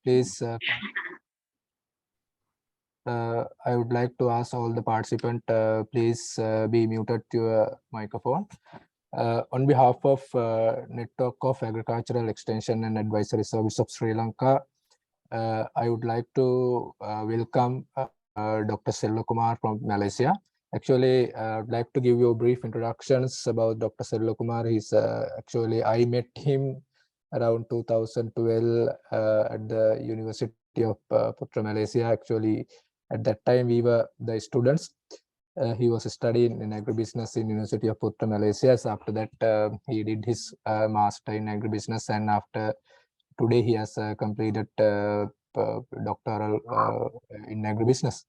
please, I would like to ask all the participants, please be muted to your microphone. On behalf of Network of Agricultural Extension and Advisory Service of Sri Lanka, I would like to welcome Dr. Selvakumar from Malaysia. Actually, I would like to give you a brief introductions about Dr. Selvakumar. He's actually, I met him around 2012 at the University of Putra, Malaysia. Actually, at that time, we were the students. He was studying in agribusiness in University of Putra, Malaysia. So after that, he did his master in agribusiness, and after today, he has completed doctoral in agribusiness.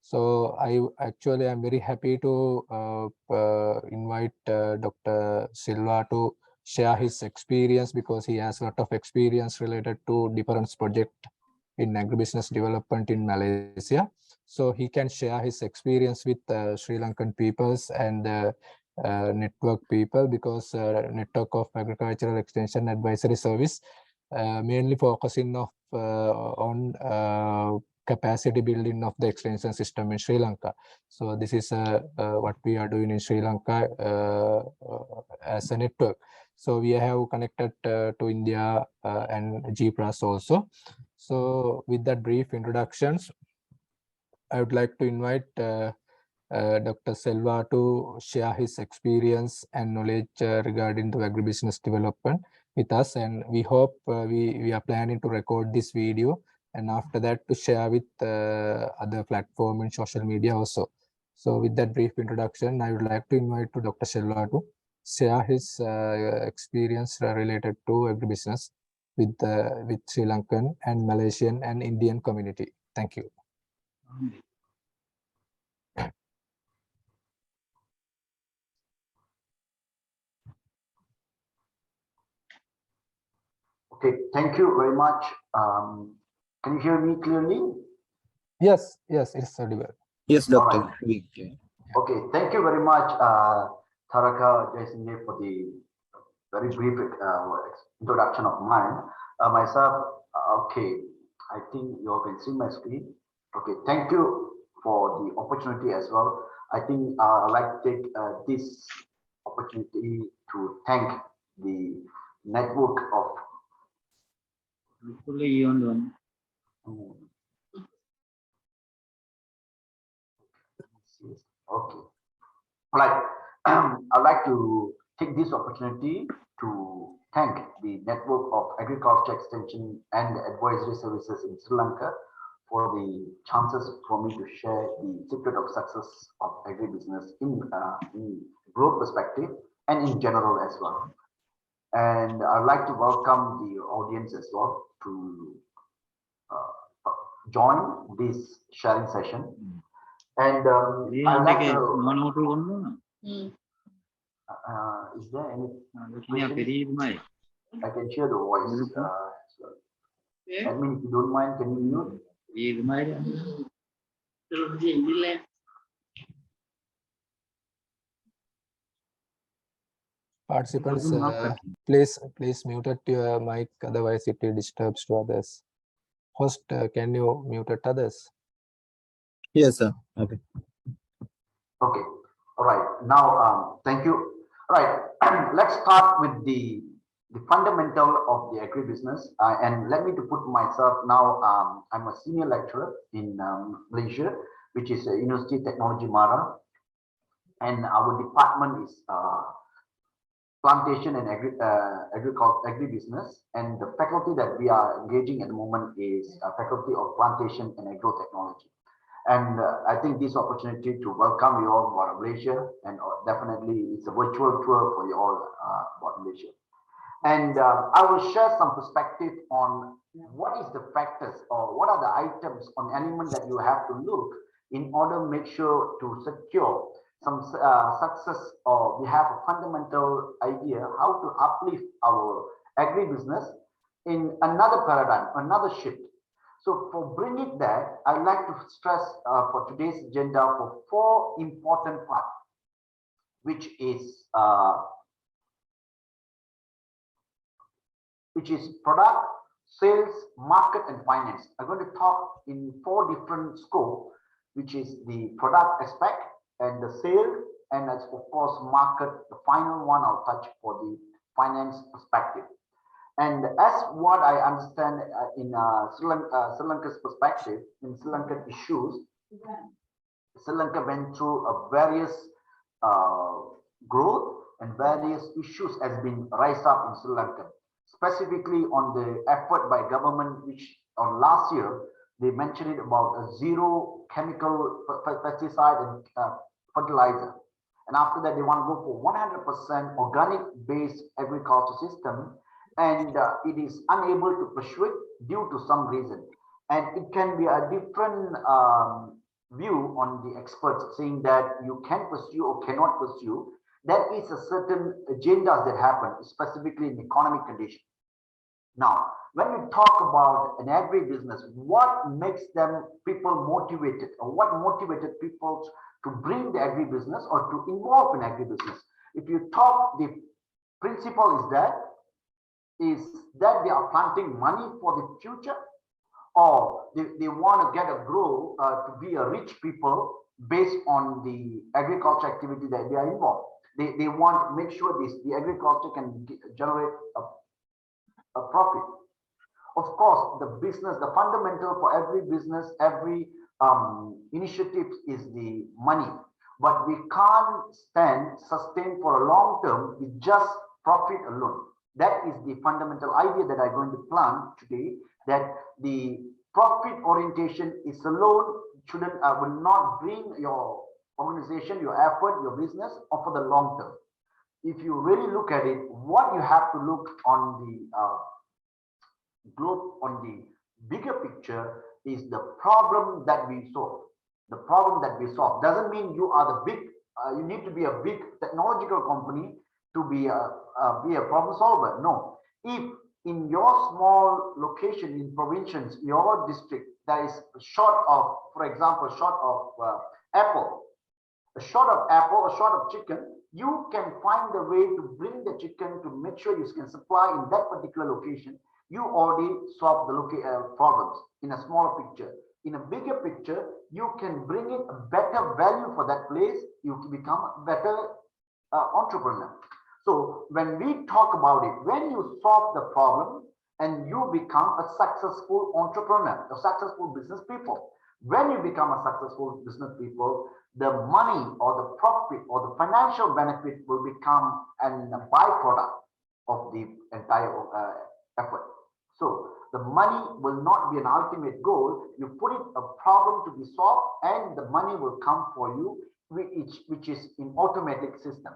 So I'm very happy to invite Dr. Silva to share his experience, because he has a lot of experience related to different projects in agribusiness development in Malaysia. So he can share his experience with Sri Lankan peoples and network people, because Network of Agricultural Extension Advisory Service mainly focusing on capacity building of the extension system in Sri Lanka. So this is what we are doing in Sri Lanka as a network. So we have connected to India and GPRAS also. So with that brief introductions, I would like to invite Dr. Selva to share his experience and knowledge regarding the agribusiness development with us, and we hope we are planning to record this video, and after that to share with other platform and social media also. So with that brief introduction, I would like to invite to Dr. Selva to share his experience related to agribusiness with Sri Lankan and Malaysian and Indian community. Thank you. Okay, thank you very much. Can you hear me clearly? Yes, it's audible. Yes, Doctor. Right. Okay, thank you very much, Tharaka Jaisinghe, for the very brief introduction of mine. Myself, okay, I think you all can see my screen. Okay, thank you for the opportunity as well. I think I'd like to take this opportunity to thank the network of okay. Right. I'd like to take this opportunity to thank the Network of Agriculture Extension and Advisory Services in Sri Lanka for the chances for me to share the secret of success of agribusiness in growth perspective and in general as well. And I'd like to welcome the audience as well to join this sharing session. And I'd like to, is there any question? I can share the voice as well. I mean, if you don't mind, can you mute? Participants, please mute your mic, otherwise it disturbs to others. Host, can you mute others? Yes, sir. Okay. Okay. All right. Now, thank you. All right. Let's start with the fundamental of the agribusiness. And let me to put myself now. I'm a senior lecturer in Malaysia, which is University of Technology Mara, and our department is plantation and agribusiness, and the faculty that we are engaging at the moment is a faculty of plantation and agro-technology. And I think this opportunity to welcome you all for Malaysia, and definitely it's a virtual tour for you all about Malaysia. And I will share some perspective on what is the factors or what are the items on element that you have to look in order to make sure to secure some success, or we have a fundamental idea how to uplift our agribusiness in another paradigm, another shift. So for bringing that, I'd like to stress for today's agenda for 4 important parts, which is product, sales, market, and finance. I'm going to talk in 4 different scopes, which is the product aspect and the sale, and as of course market. The final one I'll touch for the finance perspective. And as what I understand in Sri Lanka's perspective, in Sri Lankan issues, Sri Lanka went through a various growth and various issues has been raised up in Sri Lanka, specifically on the effort by government, which on last year they mentioned it about a zero chemical pesticide and fertilizer, and after that they want to go for 100% organic based agriculture system, and it is unable to pursue it due to some reason. And it can be a different view on the experts saying that you can pursue or cannot pursue. There is a certain agendas that happen, specifically in economic condition. Now, when we talk about an agri-business, what makes them people motivated, or what motivated people to bring the agri-business or to involve in agri-business? If you talk, the principle is that they are planting money for the future, or they want to get a grow to be a rich people based on the agriculture activity that they are involved. They want to make sure the agriculture can generate a profit. Of course, the business, the fundamental for every business, every initiative is the money, but we can't sustain for a long term with just profit alone. That is the fundamental idea that I'm going to plan today, that the profit orientation is alone will not bring your organization, your effort, your business or for the long term. If you really look at it, what you have to look on the globe, on the bigger picture, is the problem that we solve. The problem that we solve doesn't mean you are the big, you need to be a big technological company to be a problem solver. No, if in your small location, in provincials, your district, there is short of, for example, short of apple, a short of apple, a short of chicken, you can find a way to bring the chicken to make sure you can supply in that particular location. You already solve the problems in a smaller picture. In a bigger picture, you can bring in a better value for that place. You can become a better entrepreneur. So when we talk about it, when you solve the problem and you become a successful entrepreneur, a successful business people, when you become a successful business people, the money or the profit or the financial benefit will become a byproduct of the entire effort. So the money will not be an ultimate goal. You put it a problem to be solved and the money will come for you, which is in automatic system.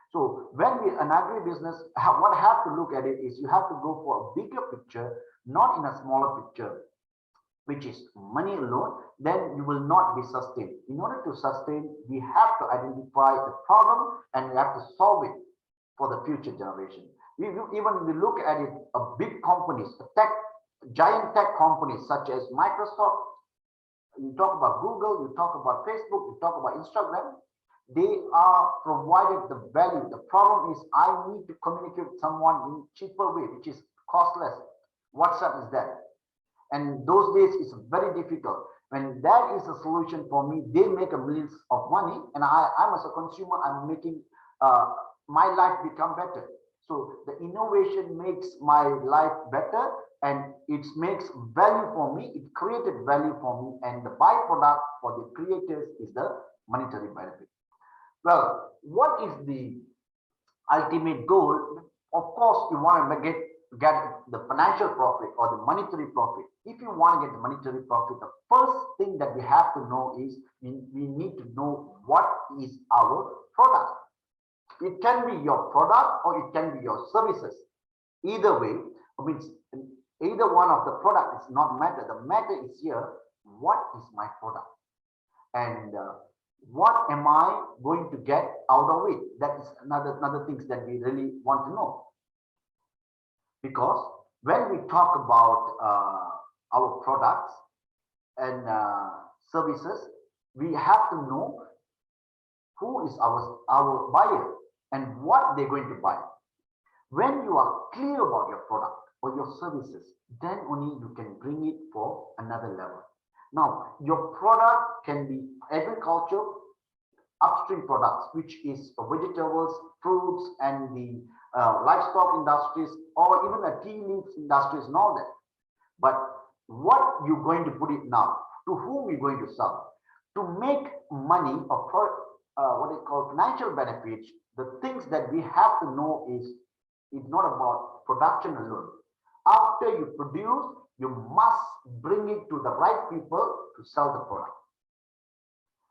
So when we an agri-business, what I have to look at it is you have to go for a bigger picture, not in a smaller picture, which is money alone, then you will not be sustained. In order to sustain, we have to identify the problem and we have to solve it for the future generation. Even we look at it, big companies, giant tech companies such as Microsoft, you talk about Google, you talk about Facebook, you talk about Instagram, they are provided the value. The problem is I need to communicate with someone in cheaper way, which is costless. WhatsApp is that. And those days it's very difficult. When that is a solution for me, they make a millions of money, and I'm as a consumer, I'm making my life become better. So the innovation makes my life better, and it makes value for me. It created value for me, and the byproduct for the creators is the monetary benefit. Well, what is the ultimate goal? Of course, you want to get the financial profit or the monetary profit. If you want to get the monetary profit, the first thing that we have to know is we need to know what is our product. It can be your product or it can be your services. Either way, means either one of the product is not matter. The matter is here, what is my product? And what am I going to get out of it? That is another things that we really want to know. Because when we talk about our products and services, we have to know who is our buyer and what they're going to buy. When you are clear about your product, or your services, then only you can bring it for another level. Now, your product can be agriculture, upstream products, which is vegetables, fruits, and the livestock industries, or even the tea leaves industries and all that. But what you're going to put it now, to whom you're going to sell, to make money or what is called financial benefits, the things that we have to know is it's not about production alone. After you produce, you must bring it to the right people to sell the product.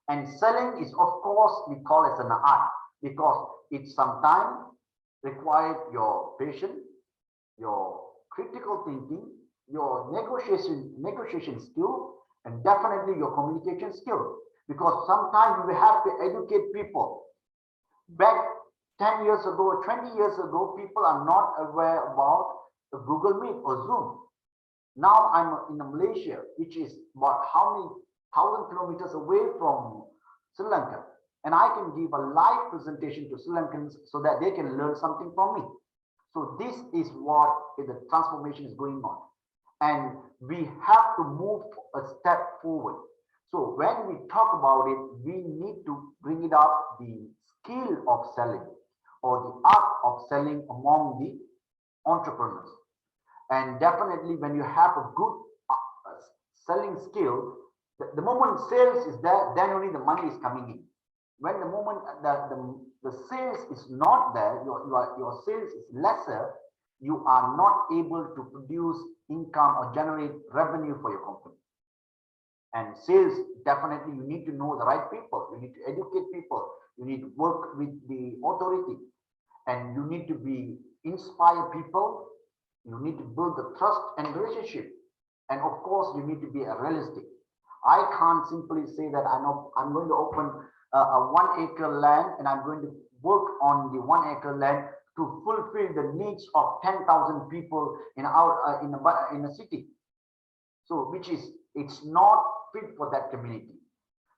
And selling is, of course, we call it an art because it sometimes requires your patience, your critical thinking, your negotiation skill, and definitely your communication skill. Because sometimes you have to educate people. Back 10 years ago, 20 years ago, people are not aware about the Google Meet or Zoom. Now I'm in Malaysia, which is about how many 1,000 kilometers away from Sri Lanka. And I can give a live presentation to Sri Lankans so that they can learn something from me. So this is what the transformation is going on. And we have to move a step forward. So when we talk about it, we need to bring it up the skill of selling or the art of selling among the entrepreneurs. And definitely when you have a good selling skill, the moment sales is there, then only the money is coming in. When the moment the sales is not there, your sales is lesser, you are not able to produce income or generate revenue for your company. And sales, definitely you need to know the right people, you need to educate people, you need to work with the authority, and you need to be inspire people, you need to build the trust and relationship. And of course, you need to be realistic. I can't simply say that I'm going to open a 1 acre land and I'm going to work on the 1 acre land to fulfill the needs of 10,000 people in a city. So it's not fit for that community.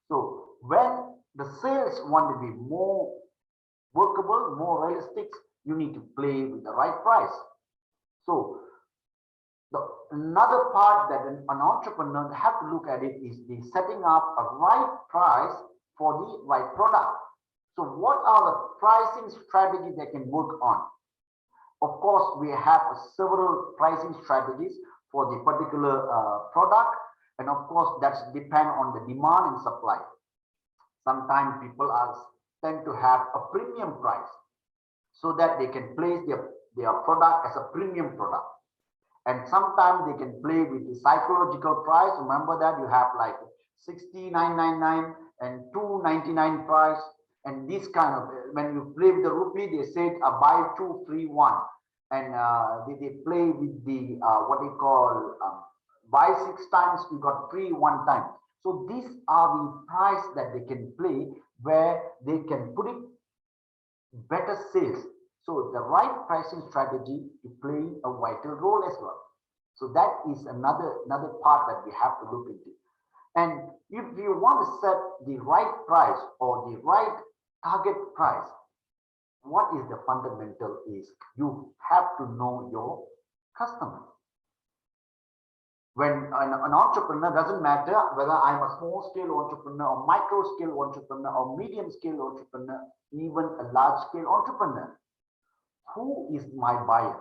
So when the sales want to be more workable, more realistic, you need to play with the right price. So another part that an entrepreneur have to look at it is the setting up a right price for the right product. So what are the pricing strategies they can work on? Of course, we have several pricing strategies for the particular product. And of course, that's depend on the demand and supply. Sometimes people tend to have a premium price so that they can place their product as a premium product. And sometimes they can play with the psychological price. Remember that you have like 69.99 and 299 price. And this kind of, when you play with the rupee, they say buy 2 free 1. And they play with the what they call buy 6 times, you got free 1 time. So these are the price that they can play where they can put it better sales. So the right pricing strategy is playing a vital role as well. So that is another part that we have to look into. And if you want to set the right price or the right target price, what is the fundamental is you have to know your customer. When an entrepreneur, doesn't matter whether I'm a small scale entrepreneur or micro scale entrepreneur or medium scale entrepreneur, even a large scale entrepreneur, who is my buyer?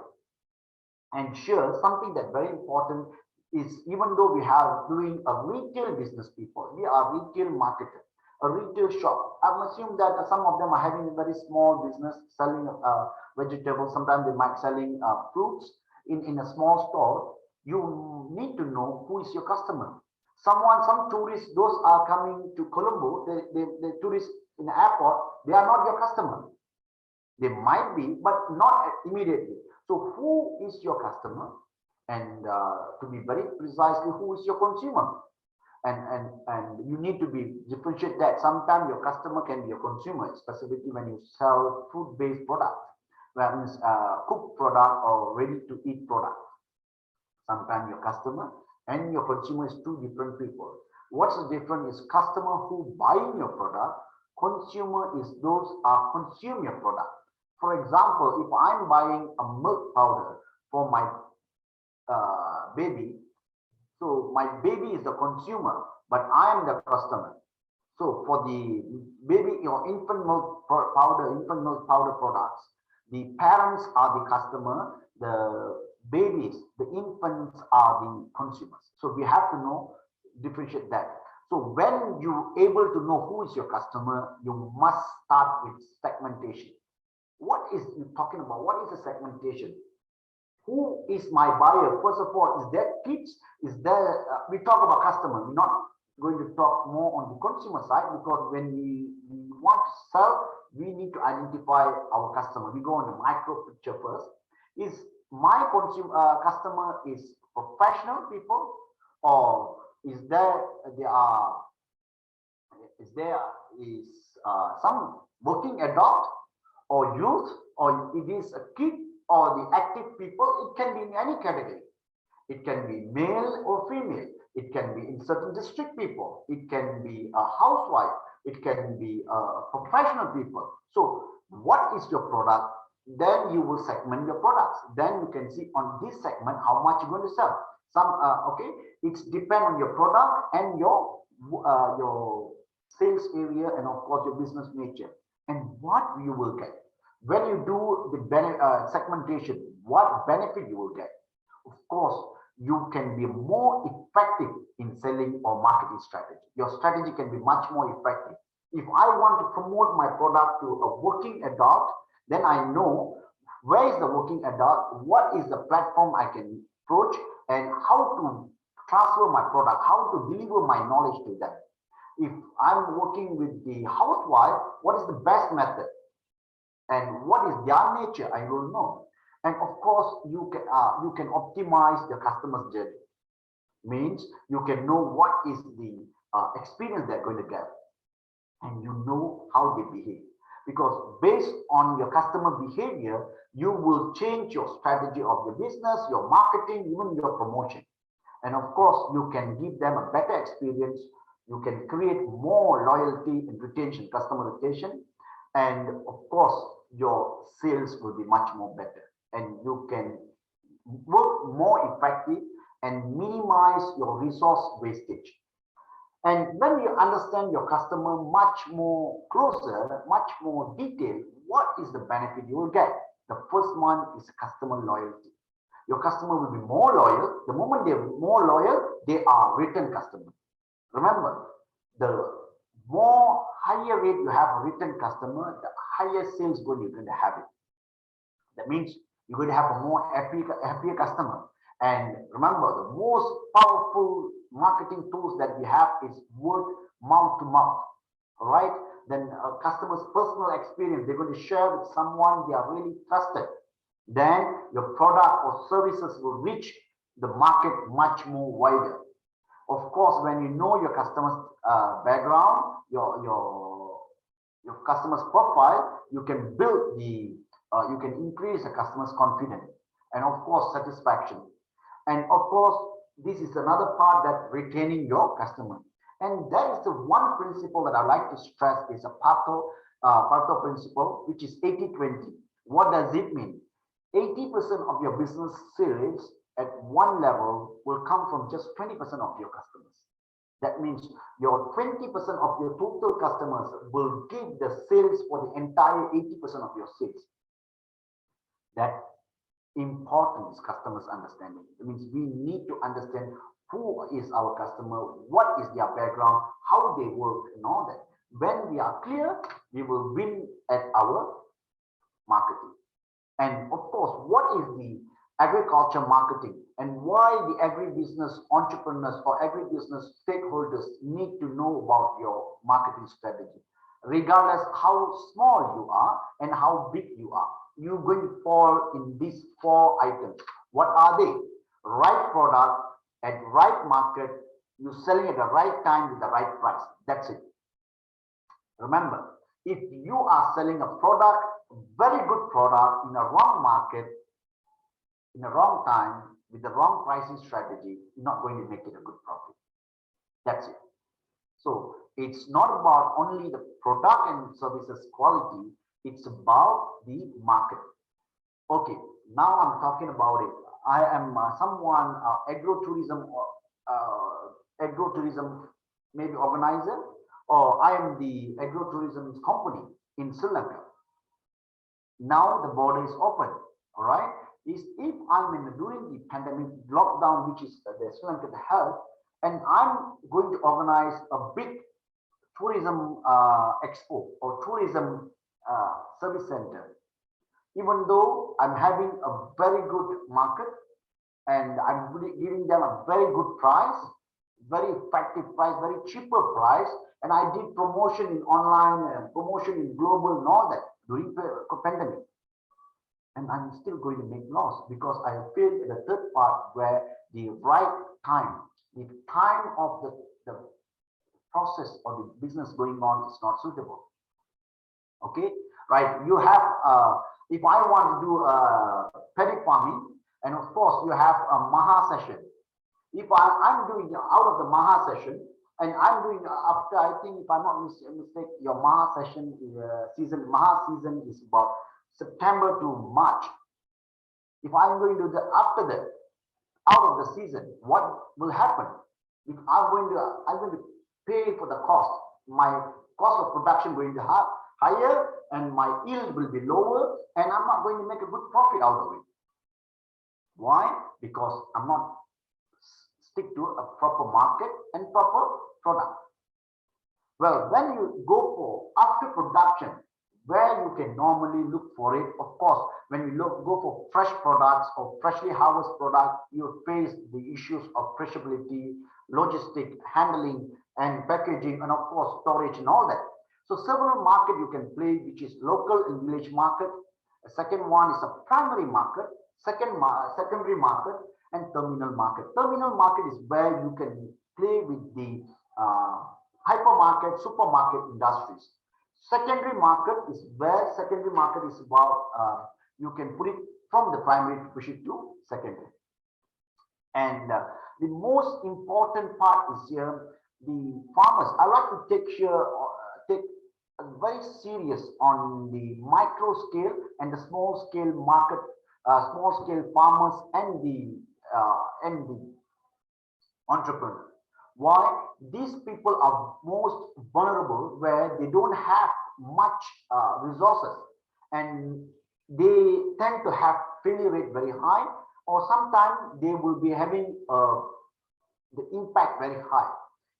And sure, something that very important is, even though we are doing a retail business people, we are retail marketer, a retail shop. I'm assuming that some of them are having a very small business selling vegetables. Sometimes they might selling fruits in a small store. You need to know who is your customer. Some tourists, those are coming to Colombo, the tourists in the airport, they are not your customer. They might be, but not immediately. So who is your customer? And to be very precisely, who is your consumer? And you need to differentiate that. Sometimes your customer can be a consumer, specifically when you sell food-based product, that means cooked product or ready-to-eat product. Sometimes your customer and your consumer is 2 different people. What's the difference is customer who buying your product, consumer is those are consume your product. For example, if I'm buying a milk powder for my baby. So my baby is the consumer, but I am the customer. So for the baby, infant milk powder products, the parents are the customer, the babies, the infants are the consumers. So we have to know, differentiate that. So when you're able to know who is your customer, you must start with segmentation. What is you talking about? What is the segmentation? Who is my buyer? First of all, is there kids? Is there, we talk about customer, we're not going to talk more on the consumer side, because when we want to sell, we need to identify our customer. We go on the micro picture first. Is my consumer customer is professional people, or is there some working adult or youth, or it is a kid or the active people? It can be in any category. It can be male or female. It can be in certain district people. It can be a housewife. It can be professional people. So what is your product? Then you will segment your products. Then you can see on this segment how much you're going to sell. Okay, it's depend on your product and your sales area, and of course your business nature, and what you will get when you do the segmentation. What benefit you will get? Of course, you can be more effective in selling or marketing strategy. Your strategy can be much more effective. If I want to promote my product to a working adult, then I know where is the working adult, what is the platform I can approach, and how to transfer my product, how to deliver my knowledge to them. If I'm working with the housewife, what is the best method? And what is their nature? I will know. And of course, you can optimize the customer's journey. Means you can know what is the experience they're going to get, and you know how they behave. Because based on your customer behavior, you will change your strategy of your business, your marketing, even your promotion. And of course, you can give them a better experience. You can create more loyalty and retention, customer retention. And of course, your sales will be much more better. And you can work more effective and minimize your resource wastage. And when you understand your customer much more closer, much more detailed, what is the benefit you will get? The first one is customer loyalty. Your customer will be more loyal. The moment they're more loyal, they are return customers. Remember, the more higher rate you have a return customer, the higher sales goal you're going to have it. That means you're going to have a more happier customer. And remember, the most powerful marketing tools that we have is word mouth to mouth. All right. Then a customer's personal experience, they're going to share with someone they are really trusted. Then your product or services will reach the market much more wider. Of course, when you know your customer's background, your customer's profile, you can build you can increase the customer's confidence and of course satisfaction. And of course, this is another part that retaining your customer. And that is the one principle that I like to stress is a Pareto principle, which is 80-20. What does it mean? 80% of your business sales at one level will come from just 20% of your customers. That means your 20% of your total customers will give the sales for the entire 80% of your sales. That important is customers understanding. It means we need to understand who is our customer, what is their background, how they work, and all that. When we are clear, we will win at our marketing. And of course, what is the agriculture marketing and why the agribusiness entrepreneurs or agribusiness stakeholders need to know about your marketing strategy? Regardless how small you are and how big you are, you're going to fall in these 4 items. What are they? Right product at right market, you're selling at the right time with the right price. That's it. Remember, if you are selling a product, a very good product in a wrong market, in the wrong time, with the wrong pricing strategy, you're not going to make it a good profit. That's it. So it's not about only the product and services quality, it's about the market. Okay, now I'm talking about it. I am someone agro-tourism or agro-tourism maybe organizer, or I am the agro-tourism company in Sri Lanka. Now the border is open, all right? Is if I'm during the pandemic lockdown, which is the Sri Lankan health, and I'm going to organize a big tourism expo or tourism service center. Even though I'm having a very good market and I'm giving them a very good price, very effective price, very cheaper price, and I did promotion in online, promotion in global and all that during the pandemic. And I'm still going to make loss because I failed at the third part where the right time, the time of the process or the business going on is not suitable. Okay, right? You have, if I want to do paddy farming, and of course you have a Maha session. If I'm doing out of the Maha session, and I'm doing after, I think if I'm not mistaken, your Maha session season, Maha season is about September to March. If I'm going to do the after that, out of the season, what will happen? If I'm going to pay for the cost. My cost of production going to have higher, and my yield will be lower, and I'm not going to make a good profit out of it. Why? Because I'm not stick to a proper market and proper product. Well, when you go for after production, where you can normally look for it, of course, when you go for fresh products or freshly harvested product, you face the issues of perishability, logistic handling, and packaging, and of course storage and all that. So several market you can play, which is local and village market. The second one is a primary market, secondary market, and terminal market. Terminal market is where you can play with the hypermarket, supermarket industries. Secondary market is where secondary market is about you can put it from the primary to push it to secondary. And the most important part is here the farmers. I like to take very serious on the micro scale and the small scale market, small scale farmers and the entrepreneurs. Why? These people are most vulnerable where they don't have much resources and they tend to have failure rate very high, or sometimes they will be having the impact very high.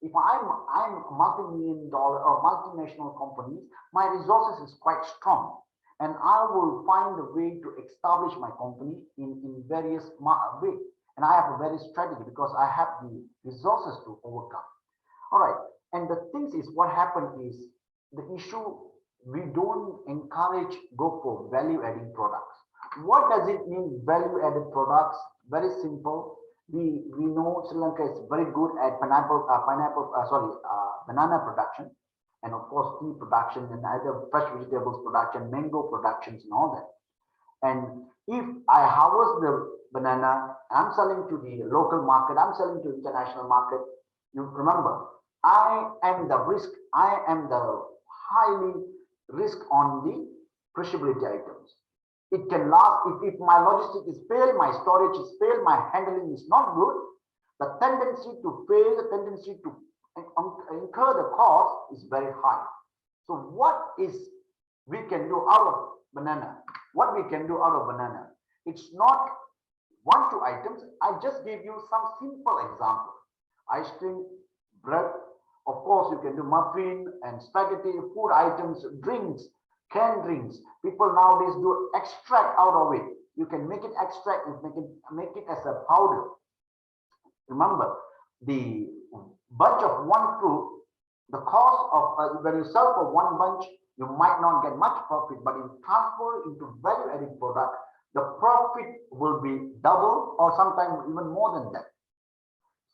If I'm a multi-million dollar or multinational company, my resources is quite strong, and I will find a way to establish my company in various ways. And I have a very strategy because I have the resources to overcome. All right. And the things is what happened is the issue, we don't encourage go for value adding products. What does it mean value added products? Very simple. We know Sri Lanka is very good at banana production, and of course tea production, and either fresh vegetables production, mango productions, and all that. And if I harvest the banana, I'm selling to the local market, I'm selling to international market. You remember, I am the risk, I am the highly risk on the perishability items. It can last, if my logistics is failed, my storage is failed, my handling is not good, the tendency to fail, the tendency to incur the cost is very high. So what is we can do out of banana? What we can do out of banana? It's not 1-2 items. I just gave you some simple example. Ice cream, bread, of course you can do muffin and spaghetti, food items, drinks, canned drinks. People nowadays do extract out of it. You can make it extract, you make it as a powder. Remember, the bunch of one fruit, the cost of when you sell for one bunch, you might not get much profit, but in transfer into value-added product, the profit will be double or sometimes even more than that.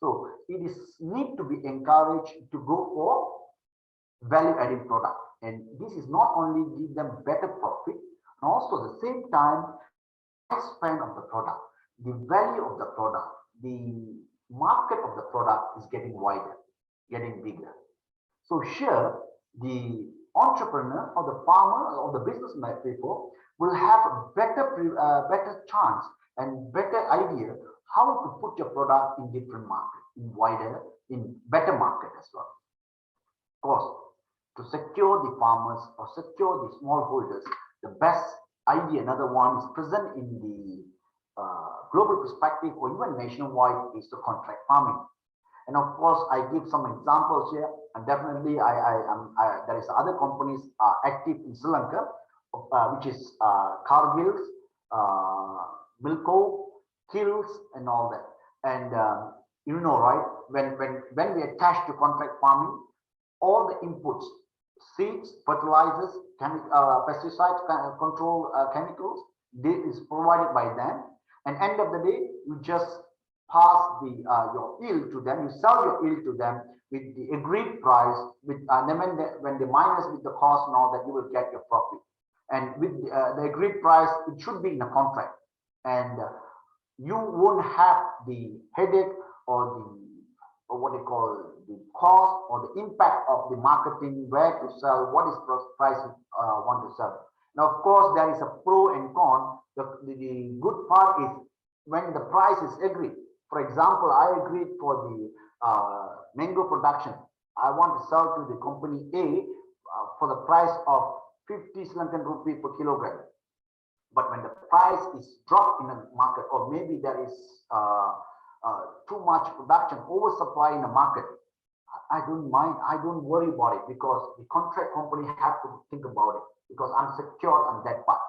So it is need to be encouraged to go for value-added product, and this is not only give them better profit, and also at the same time, span of the product, the value of the product, the market of the product is getting wider, getting bigger. So here, the entrepreneur or the farmer or the businessman people will have a better chance and better idea how to put your product in different market, in better market as well. Of course, to secure the farmers or secure the smallholders, the best idea, another one is present in the global perspective or even nationwide, is the contract farming. And of course, I give some examples here, and definitely there is other companies are active in Sri Lanka, which is Cargill's, Milko, Kills, and all that. And you know, right, when we attach to contract farming, all the inputs, seeds, fertilizers, pesticides, control chemicals, this is provided by them. And end of the day, you just pass your yield to them, you sell your yield to them with the agreed price, and then when they minus with the cost and all that, you will get your profit. And with the agreed price, it should be in a contract, and you won't have the headache or what they call the cost or the impact of the marketing, where to sell, what is the price want to sell. Now, of course, there is a pro and con. The good part is when the price is agreed. For example, I agreed for the mango production. I want to sell to the company A for the price of 50 Sri Lankan rupee per kilogram. But when the price is dropped in the market, or maybe there is too much production, oversupply in the market, I don't mind, I don't worry about it, because the contract company have to think about it, because I'm secured on that part.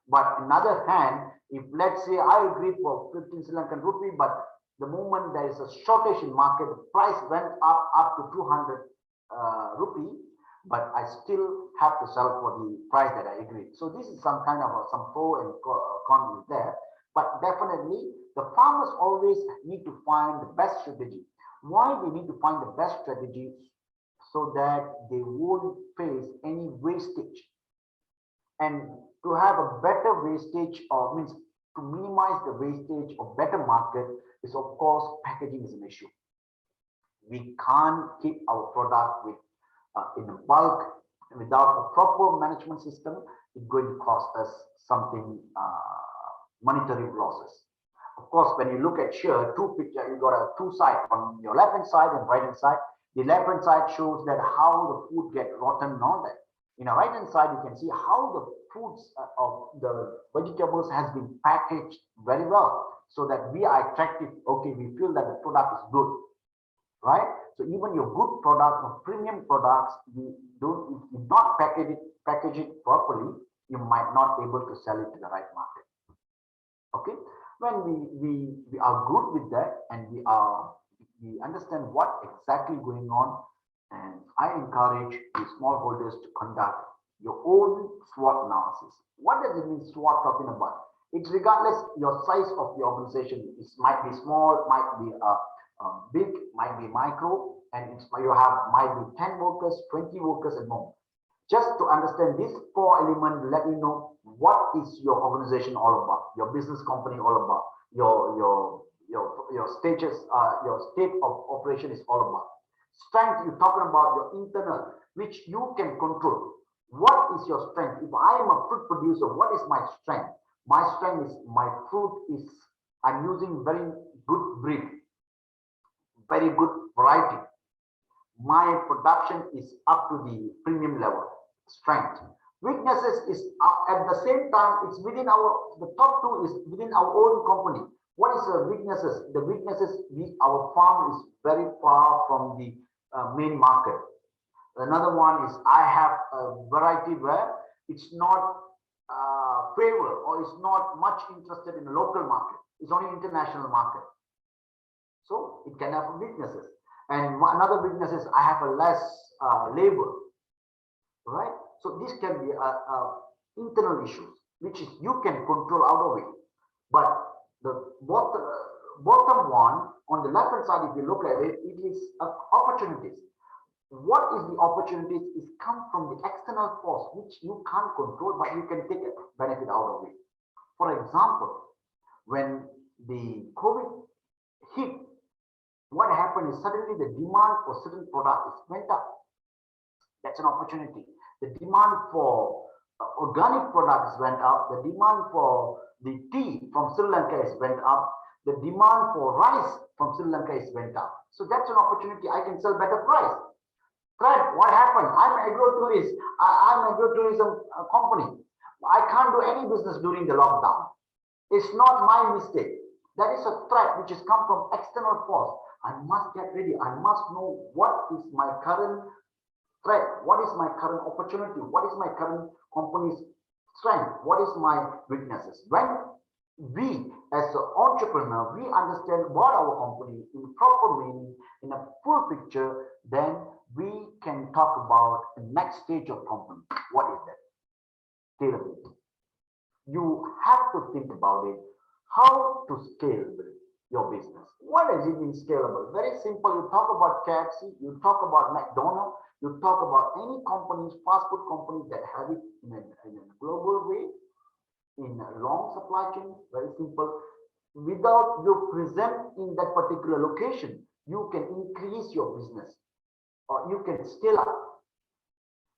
But on the other hand, if let's say I agreed for 15 Sri Lankan rupee, but the moment there is a shortage in market, the price went up to 200 rupee, but I still have to sell for the price that I agreed. So this is some kind of some pro and con there. But definitely, the farmers always need to find the best strategy. Why they need to find the best strategy? So that they won't face any wastage. And to have a better wastage, or means to minimize the wastage or better market, is of course packaging is an issue. We can't keep our product with in bulk without a proper management system. It's going to cost us something monetary losses. Of course, when you look at here, two picture, you got two sides on your left hand side and right hand side. The left hand side shows that how the food get rotten and all that. In the right hand side, you can see how the foods of the vegetables has been packaged very well, so that we are attractive. Okay, we feel that the product is good, right? So even your good product or premium products, if you not package it properly, you might not be able to sell it to the right market. Okay, when we are good with that, and we understand what exactly going on, and I encourage the smallholders to conduct your own SWOT analysis. What does it mean, SWOT talking about? It's regardless your size of the organization. It might be small, might be big, might be micro, and might be 10 workers, 20 workers, and more. Just to understand this core element, let you know what is your organization all about, your business company all about, your stages, your state of operation is all about. Strength, you're talking about your internal, which you can control. What is your strength? If I am a fruit producer, what is my strength? My strength is my fruit is, I'm using very good breed, very good variety. My production is up to the premium level, strength. Weaknesses is at the same time, it's within the top two is within our own company. What is the weaknesses? The weaknesses, our farm is very far from the main market. Another one is I have a variety where it's not favor, or it's not much interested in the local market. It's only international market. So it can have weaknesses. And another weakness is I have a less labor, right? So this can be internal issues, which is you can control out of it. But the bottom one on the left hand side, if you look at it, it is opportunities. What is the opportunities is come from the external force, which you can't control, but you can take a benefit out of it. For example, when the COVID hit, what happened is suddenly the demand for certain products went up. That's an opportunity. The demand for organic products went up. The demand for the tea from Sri Lanka is went up. The demand for rice from Sri Lanka is went up. So that's an opportunity. I can sell better price. Fred, what happened? I'm an agro-tourist. I'm an agro-tourism company. I can't do any business during the lockdown. It's not my mistake. That is a threat which has come from external force. I must get ready. I must know what is my current threat, what is my current opportunity, what is my current company's strength, what is my weaknesses. When we as an entrepreneur, we understand what our company in proper meaning, in a full picture, then we can talk about the next stage of company. What is that? Scalability. You have to think about it, how to scale your business. What does it mean scalable? Very simple. You talk about KFC, you talk about McDonald's, you talk about any companies, fast food companies that have it in a global way, in a long supply chain. Very simple. Without you present in that particular location, you can increase your business or you can scale up.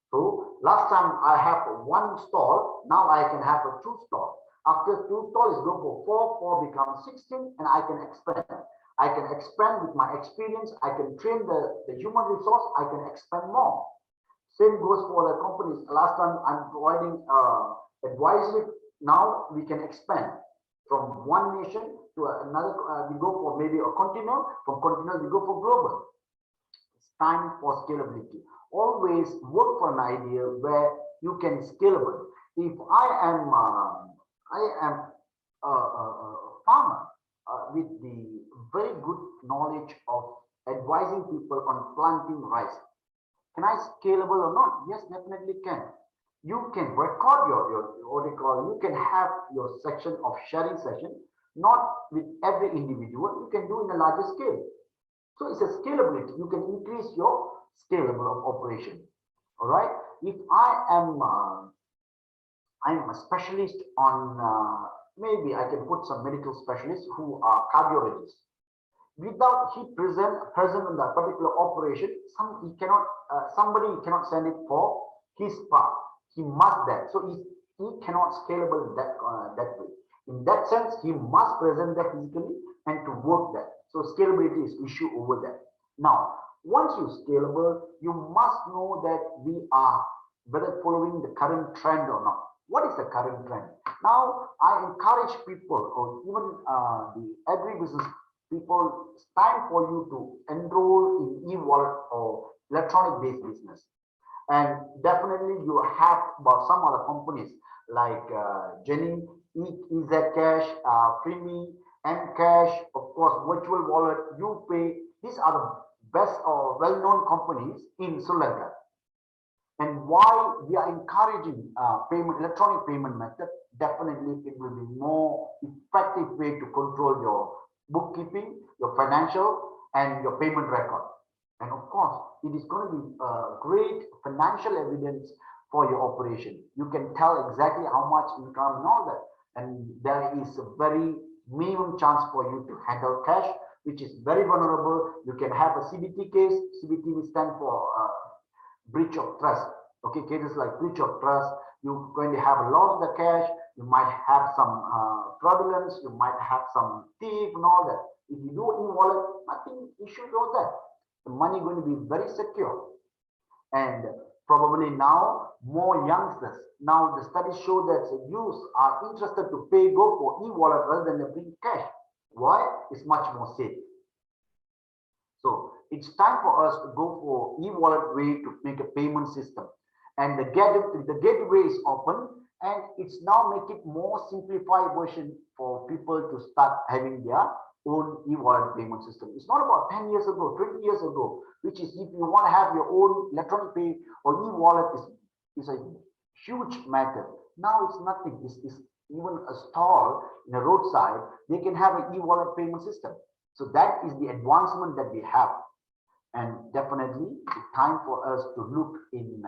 So last time I have one stall, now I can have a 2 stall. After 2 stalls go for 4 becomes 16, and I can expand. I can expand with my experience. I can train the human resource. I can expand more. Same goes for the companies. Last time I'm providing advisory. Now we can expand from one nation to another. We go for maybe a continent. From continent we go for global. It's time for scalability. Always work for an idea where you can scalable. If I am a farmer with the very good knowledge of advising people on planting rice. Can I scalable or not? Yes, definitely can. You can record your what do you call, you can have your section of sharing session, not with every individual. You can do in a larger scale. So it's a scalability. You can increase your scalable operation. All right. If I'm a specialist on maybe I can put some medical specialists who are cardiologists. Without he present in that particular operation, somebody cannot send it for his part. He must that. So he cannot scalable that way. In that sense, he must present that physically and to work that. So scalability is issue over that. Now, once you scalable, you must know that we are whether following the current trend or not. What is the current trend? Now, I encourage people or even the agri-business people, it's time for you to enroll in e-wallet or electronic-based business. And definitely you have about some other companies like Jenny, EasyCash, Freeme, Mcash, of course, Virtual Wallet, UPay. These are the best or well-known companies in Sri Lanka. And why we are encouraging electronic payment method, definitely it will be more effective way to control your bookkeeping, your financial, and your payment record. And of course, it is going to be great financial evidence for your operation. You can tell exactly how much income and all that. And there is a very minimum chance for you to handle cash, which is very vulnerable. You can have a CBT case. CBT will stand for breach of trust. Okay, cases like breach of trust, you're going to have a loss of the cash, you might have some fraudulence, you might have some thief and all that. If you do e-wallet, nothing issues on that. The money going to be very secure. And probably now more youngsters, now the studies show that the youth are interested to go for e-wallet rather than bring cash. Why? It's much more safe. So it's time for us to go for e-wallet way to make a payment system. And the gateway is open, and it's now make it more simplified version for people to start having their own e-wallet payment system. It's not about 10 years ago, 20 years ago, which is if you want to have your own electronic pay or e-wallet is a huge matter. Now it's nothing. It's even a stall in a roadside, they can have an e-wallet payment system. So that is the advancement that we have. And definitely it's time for us to look in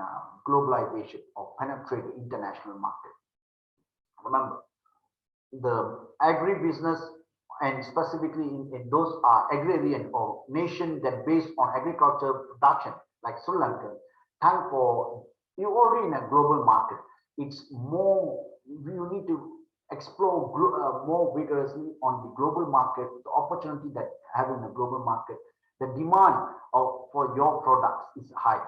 globalization or penetrate the international market. Remember, the agri-business and specifically in those are agrarian or nation that based on agriculture production like Sri Lanka, time for You're already in a global market. It's more, you need to explore more vigorously on the global market, the opportunity that having a global market, the demand for your products is high.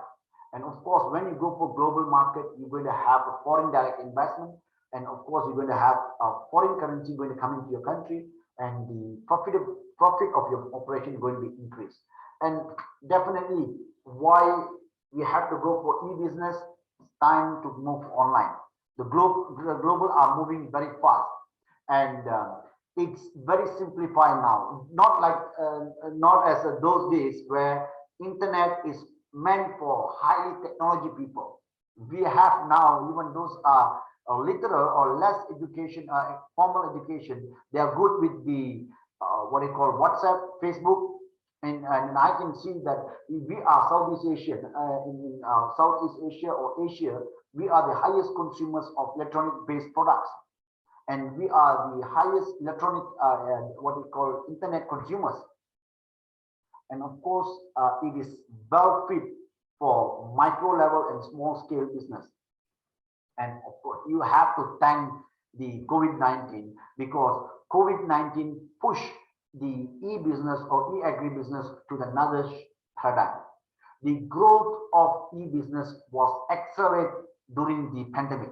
And of course, when you go for global market, you're going to have a foreign direct investment. And of course, you're going to have a foreign currency going to come into your country, and the profit of your operation is going to be increased. And definitely, why we have to go for e-business, it's time to move online. The global are moving very fast, and it's very simplified now. Not like not as those days where internet is meant for highly technology people. We have now, even those are literal or less education, formal education, they are good with the what you call WhatsApp, Facebook, and I can see that we are Southeast Asian, in Southeast Asia or Asia, we are the highest consumers of electronic-based products, and we are the highest electronic, what we call internet consumers. And of course, it is well fit for micro level and small scale business. And of course, you have to thank the COVID-19, because COVID-19 pushed the e-business or e-agribusiness to another paradigm. The growth of e-business was accelerated during the pandemic.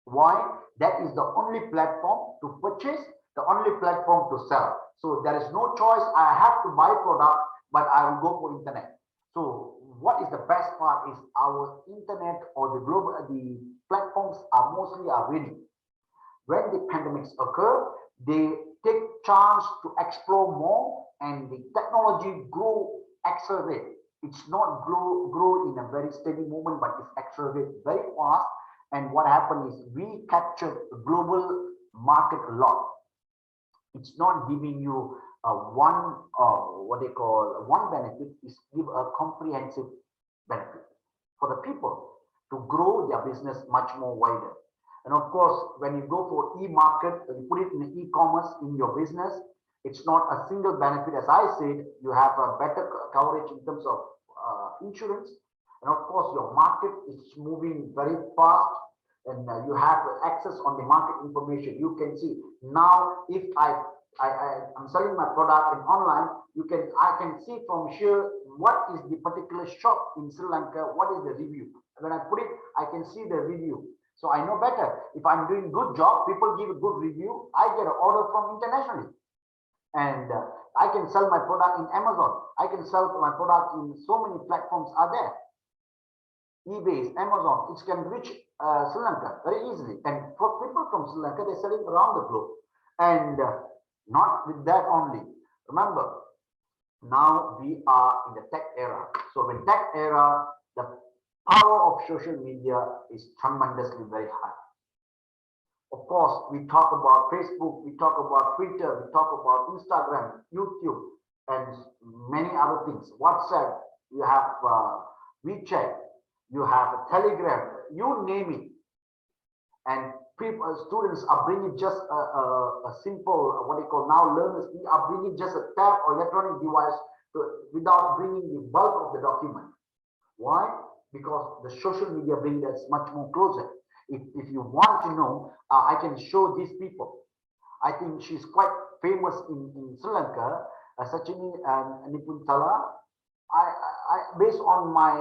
Why? That is the only platform to purchase, the only platform to sell. So there is no choice. I have to buy product, but I will go for internet. So what is the best part is our internet or the global, the platforms are mostly ready. When the pandemics occur, they take chance to explore more, and the technology grow, accelerate. It's not grow in a very steady movement, but it's accelerate very fast. And what happened is we captured the global market a lot. It's not giving you one what they call one benefit, is give a comprehensive benefit for the people to grow their business much more wider. And of course, when you go for e-market, you put it in the e-commerce in your business, it's not a single benefit. As I said, you have a better coverage in terms of insurance. And of course, your market is moving very fast, and you have access on the market information. You can see now if I'm selling my product in online, I can see from here what is the particular shop in Sri Lanka, what is the review. When I put it, I can see the review. So I know better. If I'm doing good job, people give a good review, I get an order from internationally. And I can sell my product in Amazon. I can sell my product in so many platforms are there. eBay, Amazon, it can reach Sri Lanka very easily. And for people from Sri Lanka, they're selling around the globe. And not with that only. Remember, now we are in the tech era. So in tech era, the power of social media is tremendously very high. Of course, we talk about Facebook, we talk about Twitter, we talk about Instagram, YouTube, and many other things. WhatsApp, you have WeChat, you have Telegram, you name it. And people, students are bringing just a simple, what they call now learners, we are bringing just a tab or electronic device without bringing the bulk of the document. Why? Because the social media brings us much more closer. If you want to know, I can show these people. I think she's quite famous in Sri Lanka, Sachini Nipuntala. Based on my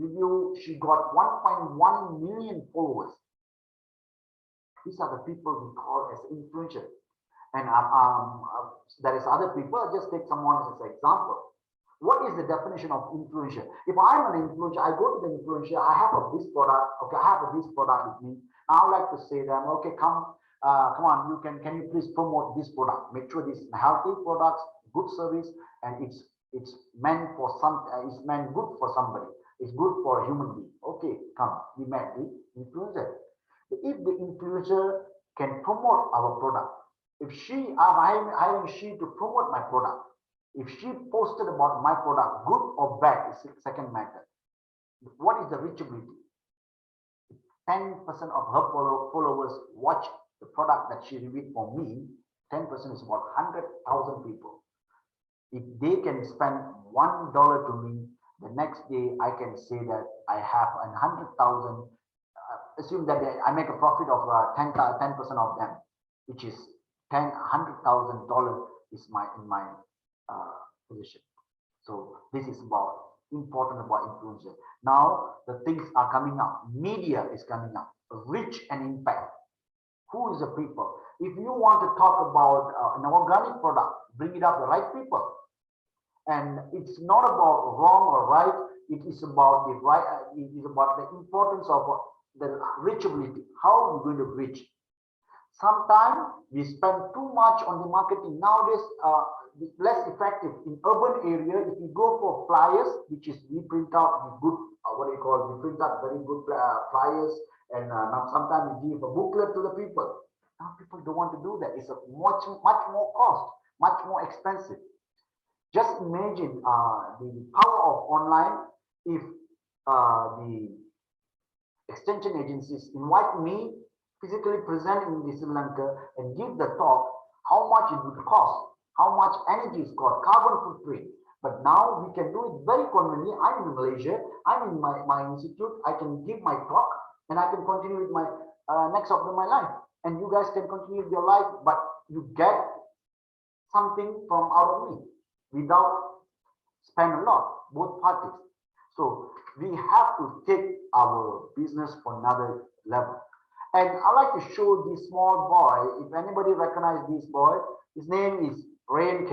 review, she got 1.1 million followers. These are the people we call as influencers. And there is other people. I'll just take someone as an example. What is the definition of influencer? If I'm an influencer, I go to the influencer, I have this product, okay, I have this product with me. I would like to say them, okay, come on, can you please promote this product? Make sure this is healthy products, good service, and it's meant for it's meant good for somebody. It's good for a human being. Okay, come, we met the influencer. If the influencer can promote our product, if I'm hiring she to promote my product, if she posted about my product, good or bad, is the second matter. What is the reachability? 10% of her followers watch the product that she reviewed for me. 10% is about 100,000 people. If they can spend $1 to me, the next day I can say that I have 100,000 assume that I make a profit of 10% of them, which is $100,000 is in my position. So this is important about influencer. Now the things are coming up. Media is coming up. Reach and impact. Who is the people? If you want to talk about an organic product, bring it up the right people. And it's not about wrong or right. It is about the right. It is about the importance of the reachability. How are we going to reach? Sometimes we spend too much on the marketing. Nowadays, less effective in urban area. If you go for flyers, which is we print out the good, we print out very good flyers, and sometimes we give a booklet to the people. Now people don't want to do that. It's a much more cost, much more expensive. Just imagine the power of online. If the extension agencies invite me physically present in Sri Lanka and give the talk, how much it would cost, how much energy is cost, carbon footprint. But now we can do it very conveniently. I'm in Malaysia, I'm in my institute, I can give my talk and I can continue with my next of my life. And you guys can continue with your life, but you get something from out of me without spend a lot, both parties. So we have to take our business for another level. And I like to show this small boy. If anybody recognizes this boy, his name is Ryan.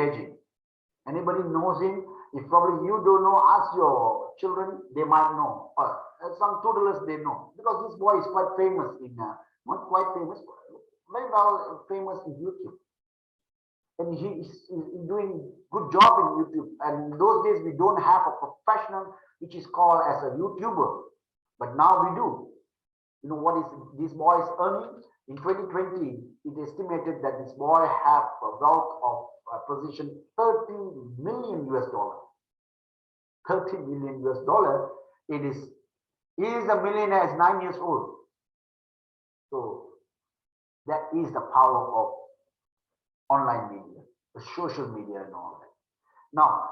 Anybody knows him? If probably you don't know, ask your children, they might know. Some toddlers they know, because this boy is quite famous in not quite famous, very well famous in YouTube. And he is doing good job in YouTube. And in those days we don't have a professional which is called as a YouTuber, but now we do. You know what is this boy is earning? In 2020, it estimated that this boy have a wealth of position $30 million US. $30 million US. He is a millionaire at 9 years old. So that is the power of online media, the social media and all that. Now,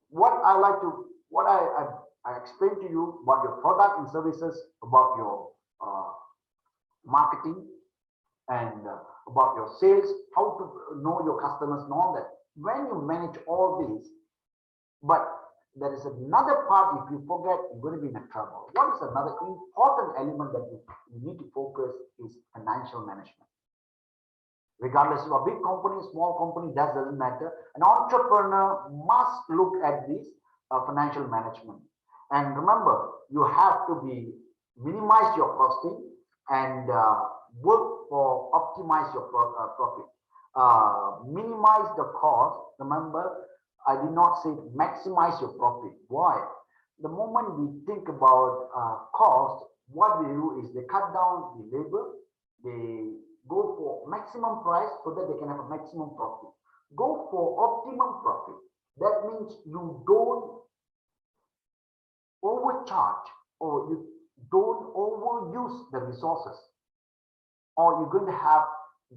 what I explained to you about your product and services, about your marketing and about your sales, how to know your customers and all that. When you manage all these, but there is another part, if you forget, you're going to be in trouble. What is another important element that you need to focus is financial management. Regardless of a big company, small company, that doesn't matter. An entrepreneur must look at this financial management. And remember, you have to minimize your costing and work for optimize your profit. Minimize the cost. Remember, I did not say maximize your profit. Why? The moment we think about cost, what we do is they cut down the labor, they go for maximum price so that they can have a maximum profit. Go for optimum profit. That means you don't overcharge or you don't overuse the resources, or you're going to have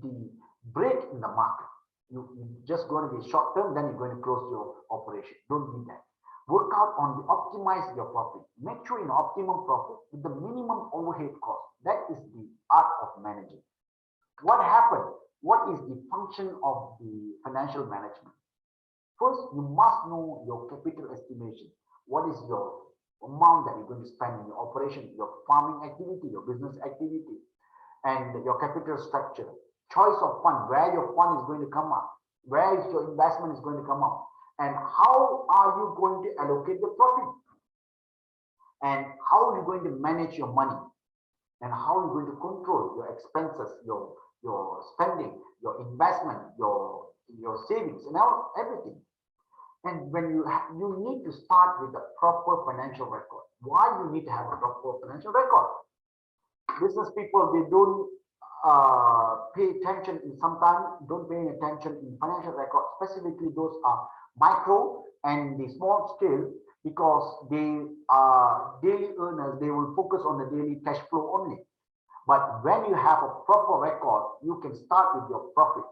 the break in the market. You're just going to be short term, then you're going to close your operation. Don't do that. Work out on optimize your profit. Make sure in optimum profit with the minimum overhead cost. That is the art of managing. What happened? What is the function of the financial management? First, you must know your capital estimation. What is your amount that you're going to spend in your operation, your farming activity, your business activity, and your capital structure. Choice of fund, where your fund is going to come up, where is your investment is going to come up, and how are you going to allocate the profit, and how are you going to manage your money, and how are you going to control your expenses, your spending, your investment, your savings, and everything. And when you need to start with a proper financial record. Why you need to have a proper financial record? Business people, they don't pay attention in sometimes don't pay attention in financial records, specifically those are micro and the small scale, because they are daily earners. They will focus on the daily cash flow only. But when you have a proper record, you can start with your profit.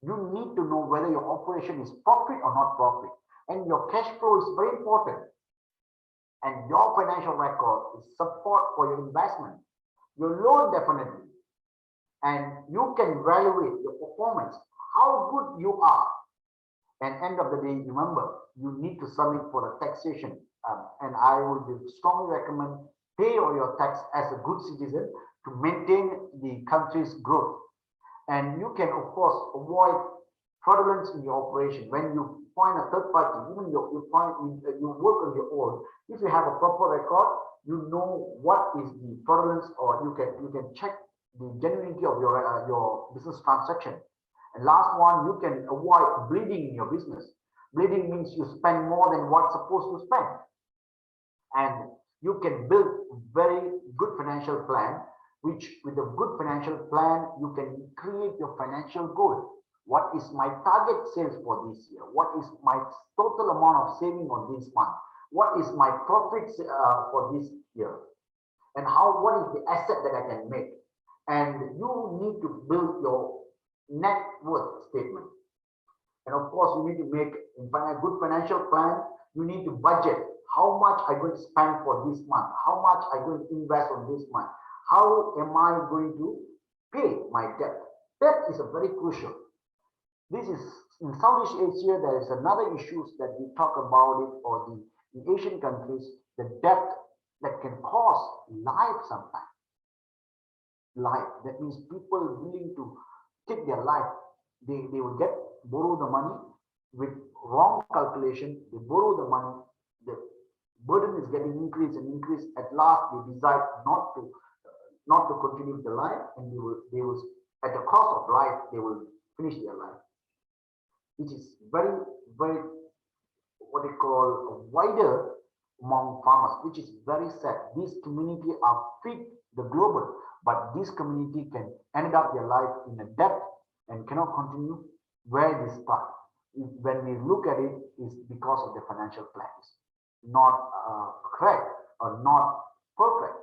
You need to know whether your operation is profit or not profit. And your cash flow is very important. And your financial record is support for your investment. your loan definitely, and you can evaluate your performance, how good you are. And end of the day, remember, you need to submit for the taxation. And I would strongly recommend pay all your tax as a good citizen to maintain the country's growth. And you can, of course, avoid fraudulence in your operation. When you find a third party, even you work on your own, if you have a proper record, you know what is the fraudulence, or you can check the genuinity of your business transaction. And last one, you can avoid bleeding in your business. Bleeding means you spend more than what's supposed to spend. And you can build very good financial plan, which with a good financial plan, you can create your financial goal. What is my target sales for this year? What is my total amount of saving on this month? What is my profits for this year? And what is the asset that I can make? And you need to build your net worth statement. And of course, you need to make a good financial plan. You need to budget how much I'm going to spend for this month, how much I'm going to invest on this month, how am I going to pay my debt. Debt is a very crucial. This is in Southeast Asia. There is another issue that we talk about it, or the Asian countries, the debt that can cost life sometimes. Life. That means people willing to take their life. They will borrow the money with wrong calculation. They borrow the money. The burden is getting increased and increased. At last, they decide not to continue the life, and they will at the cost of life, they will finish their life. Which is very, very, what they call, wider among farmers, which is very sad. This community are fit the global, but this community can end up their life in a debt and cannot continue where they start. When we look at it, is because of the financial plans, not correct or not perfect.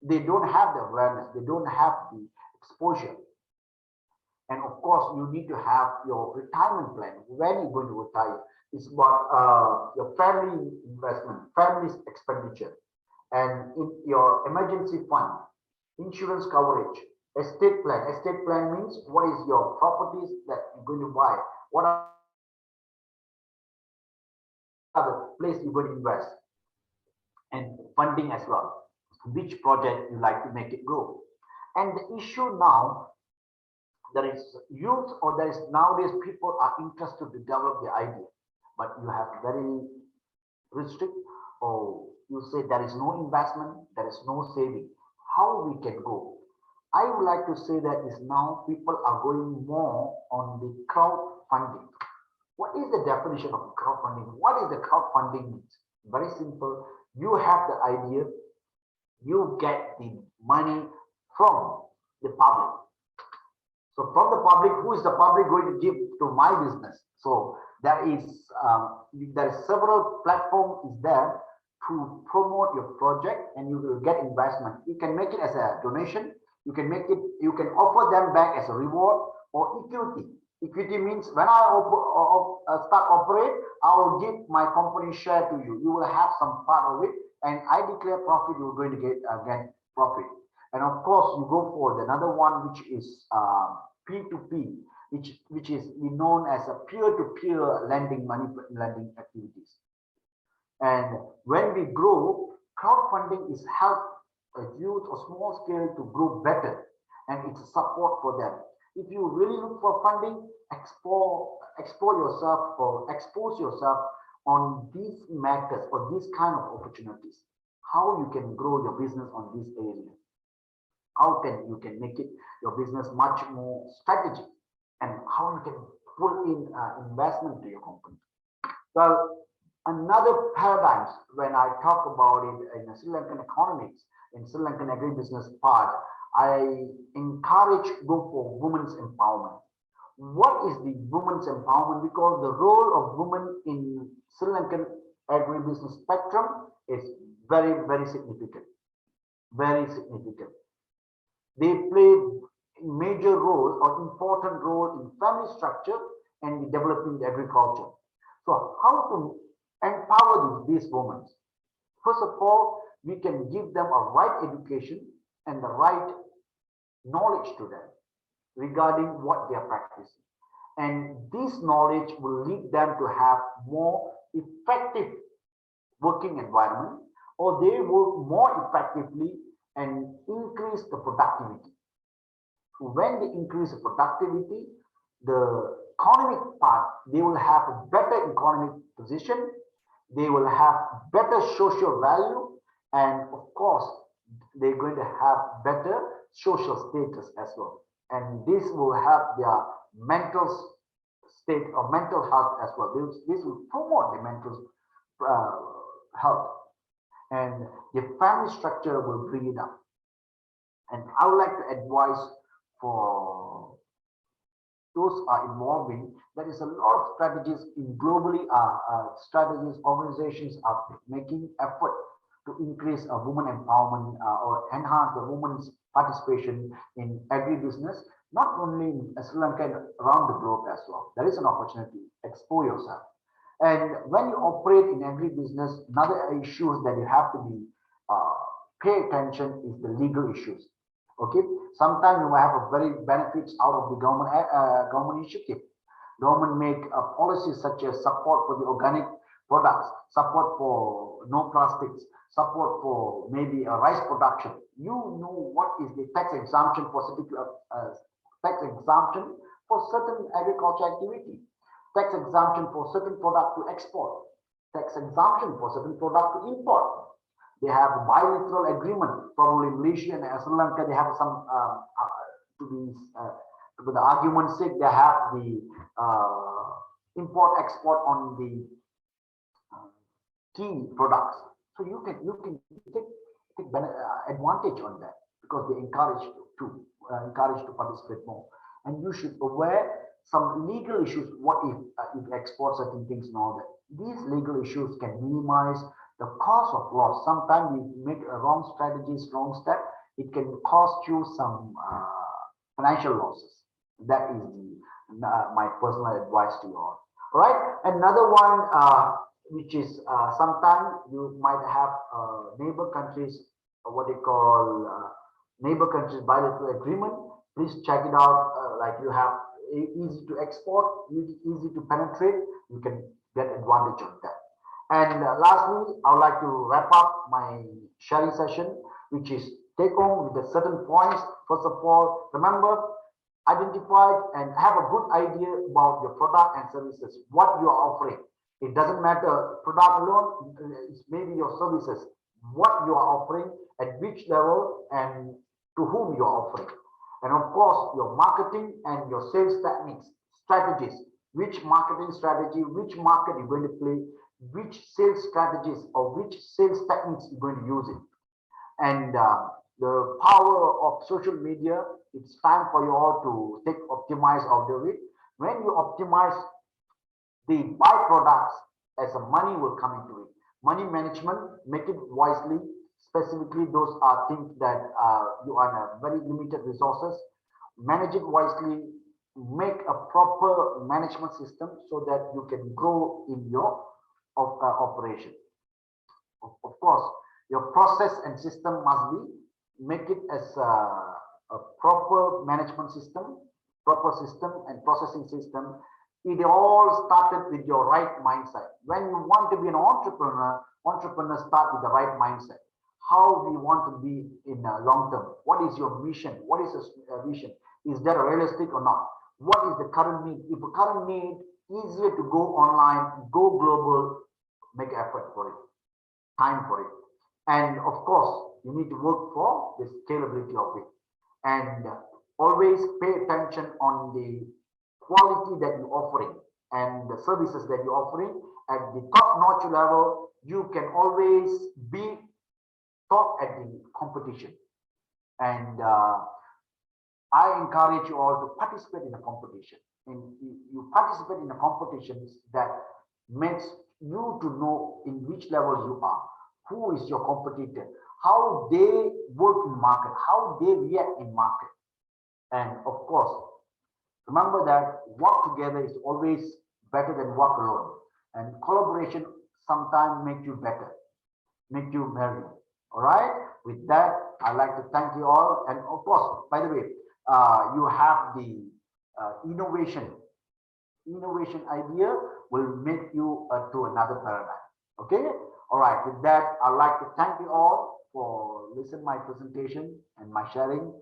They don't have the awareness, they don't have the exposure. And of course, you need to have your retirement plan. When you're going to retire, it's about your family investment, family's expenditure, and in your emergency fund, insurance coverage, estate plan. Estate plan means what is your properties that you're going to buy, what are the place you're going to invest, and funding as well. Which project you like to make it grow. And the issue now, there is youth, or there is nowadays people are interested to develop the idea, but you have very restrict, or you say there is no investment, there is no saving. How we can go? I would like to say that is now people are going more on the crowdfunding. What is the definition of crowdfunding? What is the crowdfunding means? Very simple. You have the idea, you get the money from the public. So from the public, who is the public going to give to my business? So there is several platforms there to promote your project, and you will get investment. You can make it as a donation. You can make it. You can offer them back as a reward or equity. Equity means when I start operate, I will give my company share to you. You will have some part of it, and I declare profit. You're going to get profit. And of course, you go for another one, which is P2P, which is known as a peer-to-peer lending, money lending activities. And when we grow, crowdfunding is help a youth or small scale to grow better, and it's a support for them. If you really look for funding, expose yourself on these matters or these kind of opportunities. How you can grow your business on this area. How you can make it your business much more strategic, and how you can pull in investment to your company. Well, another paradigm when I talk about it in the Sri Lankan economics, in Sri Lankan agribusiness part, I encourage go for women's empowerment. What is the women's empowerment? Because the role of women in Sri Lankan agribusiness spectrum is very, very significant. Very significant. They play a major role or important role in family structure and developing the agriculture. So how to empower these women? First of all, we can give them a right education and the right knowledge to them regarding what they are practicing. And this knowledge will lead them to have more effective working environment, or they work more effectively and increase the productivity. When they increase the productivity, the economic part, they will have a better economic position, they will have better social value, and of course, they're going to have better social status as well. And this will help their mental state or mental health as well. This will promote the mental health, and the family structure will bring it up. And I would like to advise for those are involving, there is a lot of strategies in globally strategies, organizations are making effort to increase women empowerment or enhance the women's participation in agribusiness, not only in Sri Lanka, around the globe as well. There is an opportunity, explore yourself. And when you operate in agribusiness, another issue that you have to be pay attention is the legal issues. Okay, sometimes you have a very benefits out of the government initiative. Government make policies such as support for the organic products, support for no plastics, support for maybe a rice production. You know what is the tax exemption for certain agriculture activity, tax exemption for certain product to export, tax exemption for certain product to import. They have a bilateral agreement, probably Malaysia and Sri Lanka, they have some, to the argument's sake, they have the import-export on the key products. So you can take advantage on that, because they encourage to participate more. And you should aware some legal issues. What if export certain things and all that? These legal issues can minimize the cost of loss. Sometimes we make a wrong strategies, wrong step. It can cost you some financial losses. That is my personal advice to you all. All right. Another one, which is sometimes you might have neighbor countries, what they call neighbor countries bilateral agreement. Please check it out. Like you have easy to export, easy to penetrate. You can get advantage of that. And lastly, I would like to wrap up my sharing session, which is take home with a certain points. First of all, remember, identify and have a good idea about your product and services, what you are offering. It doesn't matter product alone, it's maybe your services, what you are offering, at which level, and to whom you are offering. And of course, your marketing and your sales techniques, strategies, which marketing strategy, which market you're going to play, which sales strategies or which sales techniques you're going to use it. And the power of social media, it's time for you all to optimize of it. When you optimize the byproducts, as a money will come into it. Money management, make it wisely. Specifically, those are things that you are very limited resources. Manage it wisely. Make a proper management system so that you can grow in your operation. Of course, your process and system must be, make it as a proper management system, proper system and processing system. It all started with your right mindset. When you want to be an entrepreneur start with the right mindset. How we want to be in the long term. What is your mission? What is your vision? Is that realistic or not? What is the current need? If a current need, easier to go online, go global, make effort for it, time for it. And of course, you need to work for the scalability of it. And always pay attention on the quality that you're offering and the services that you're offering. At the top-notch level, you can always be top at the competition. And I encourage you all to participate in a competition. And you participate in the competitions that makes you to know in which level you are, who is your competitor, how they work in market, how they react in market. And of course, remember that work together is always better than work alone. And collaboration sometimes make you better, make you merry. All right. With that, I'd like to thank you all. And of course, by the way, you have the innovation idea will make you to another paradigm. Okay. All right. With that, I'd like to thank you all for listening my presentation and my sharing.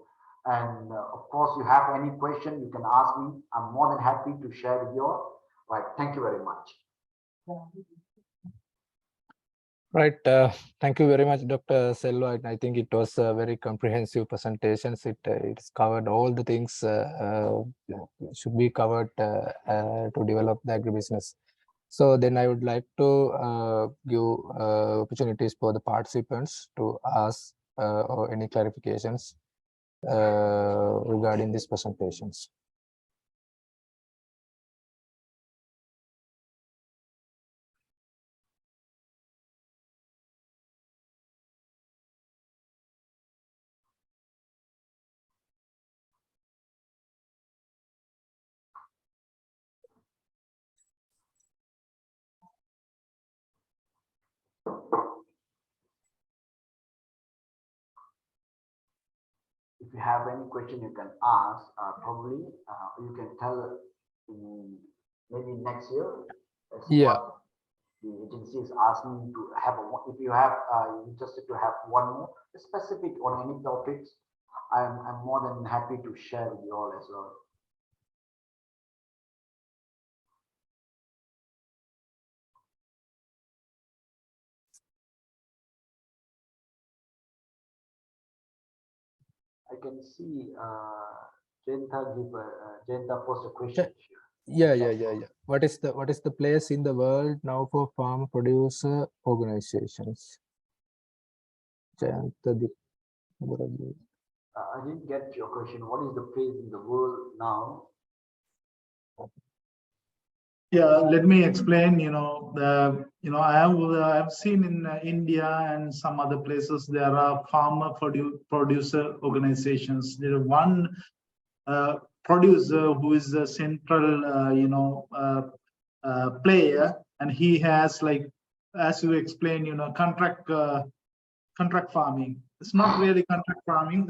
And of course, you have any question, you can ask me. I'm more than happy to share with you all. Right. Thank you very much. Right. Thank you very much, Dr. Selva. I think it was a very comprehensive presentation. It's covered all the things should be covered to develop the agribusiness. So then I would like to give opportunities for the participants to ask or any clarifications regarding these presentations. If you have any question, you can ask. Probably you can tell maybe next year. Yeah. The agency is asking to have if you have interested to have one more specific on any topics, I'm more than happy to share with you all as well. I can see Jenta post a question here. Yeah. What is the place in the world now for farm producer organizations? I didn't get your question. What is the place in the world now? Yeah, let me explain. I have seen in India and some other places there are farmer producer organizations. There are one producer who is a central player, and he has, like, as you explained, contract farming. It's not really contract farming.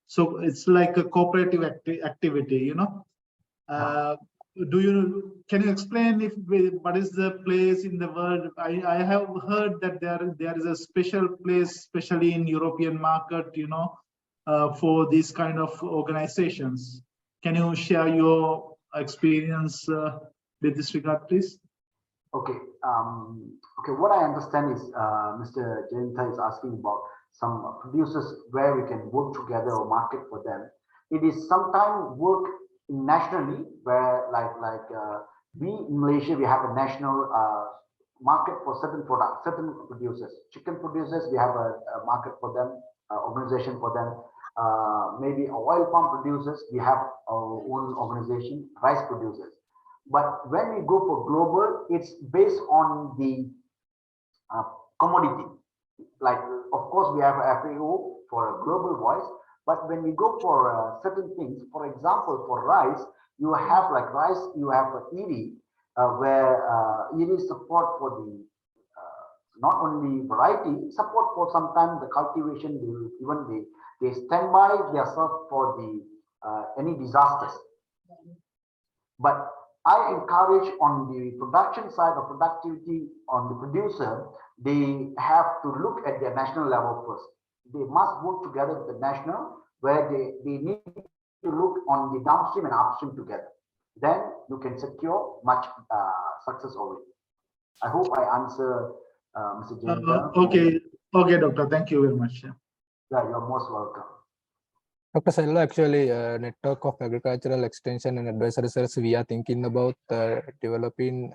So it's like a cooperative activity. Can you explain what is the place in the world? I have heard that there is a special place, especially in European market, for these kind of organizations. Can you share your experience with this regard, please? Okay. Okay. What I understand is Mr. Jayanta is asking about some producers where we can work together or market for them. It is sometimes work nationally, where we in Malaysia, we have a national market for certain products, certain producers. Chicken producers, we have a market for them, organization for them. Maybe oil palm producers, we have our own organization. Rice producers. But when we go for global, it's based on the commodity. Like, of course, we have FAO for a global voice. But when we go for certain things, for example, for rice, you have like rice, you have ED, where ED support for the not only variety, support for sometimes the cultivation, they stand by themselves for the any disasters. But I encourage on the production side of productivity on the producer, they have to look at their national level first. They must work together with the national, where they need to look on the downstream and upstream together. Then you can secure much success over it. I hope I answer Mr. Jayanta. Okay, doctor. Thank you very much. Yeah, you're most welcome. Dr. Selva, actually, network of agricultural extension and advisory service, we are thinking about developing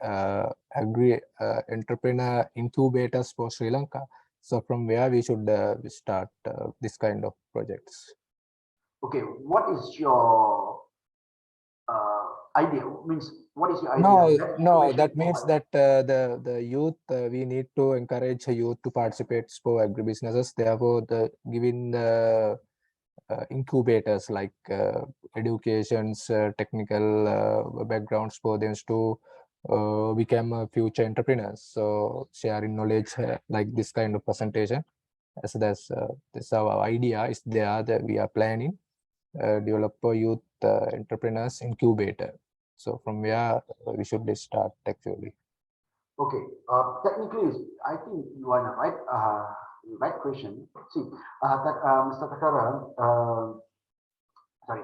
agri-entrepreneur incubators for Sri Lanka. So from where we should start this kind of projects? Okay, what is your idea? Means, what is your idea? No, that means that the youth, we need to encourage youth to participate for agribusinesses. Therefore, giving the incubators like educations, technical backgrounds for them to become future entrepreneurs. So sharing knowledge like this kind of presentation, as that's our idea is there that we are planning developer youth entrepreneurs incubator. So from where we should start actually. Okay, technically, I think you are in the right question. See, Mr. Takara, sorry,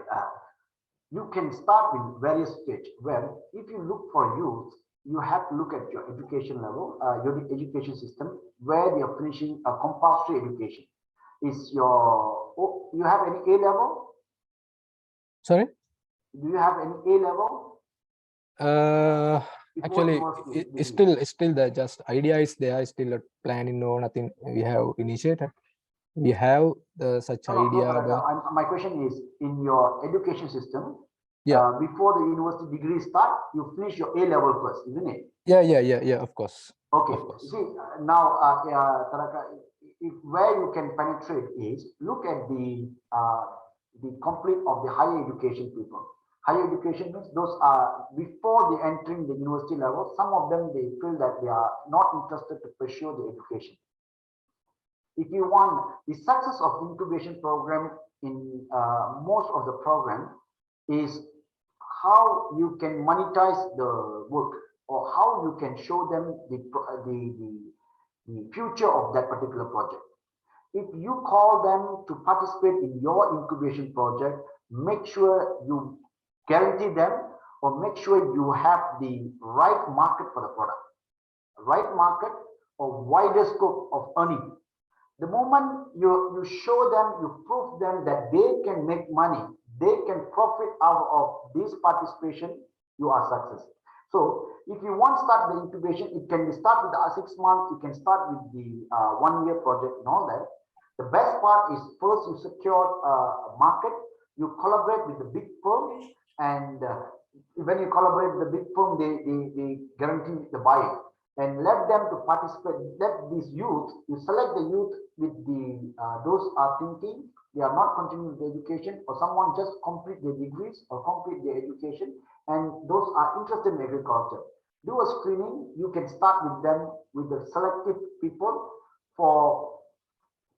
you can start with various stage where if you look for youth, you have to look at your education level, your education system, where they are finishing a compulsory education. Is your, you have any A level? Sorry? Do you have any A level? Actually, it's still the just idea is there, still a planning, no, nothing we have initiated. We have such idea. My question is, in your education system, yeah, before the university degree start, you finish your A level first, isn't it? Yeah, of course. Okay, of course. See, now, Taraka, where you can penetrate is, look at the complete of the higher education people. Higher education means those are before they entering the university level, some of them, they feel that they are not interested to pursue the education. If you want the success of incubation program in most of the program is how you can monetize the work or how you can show them the future of that particular project. If you call them to participate in your incubation project, make sure you guarantee them or make sure you have the right market for the product, right market or wider scope of earning. The moment you show them, you prove them that they can make money, they can profit out of this participation, you are successful. So if you want to start the incubation, it can be start with the 6 months, you can start with the 1 year project and all that. The best part is first you secure a market, you collaborate with the big firm, and when you collaborate with the big firm, they guarantee the buyer. And let them to participate, let these youth, you select the youth with the, those are thinking, they are not continuing the education or someone just complete their degrees or complete their education and those are interested in agriculture. Do a screening, you can start with them with the selected people for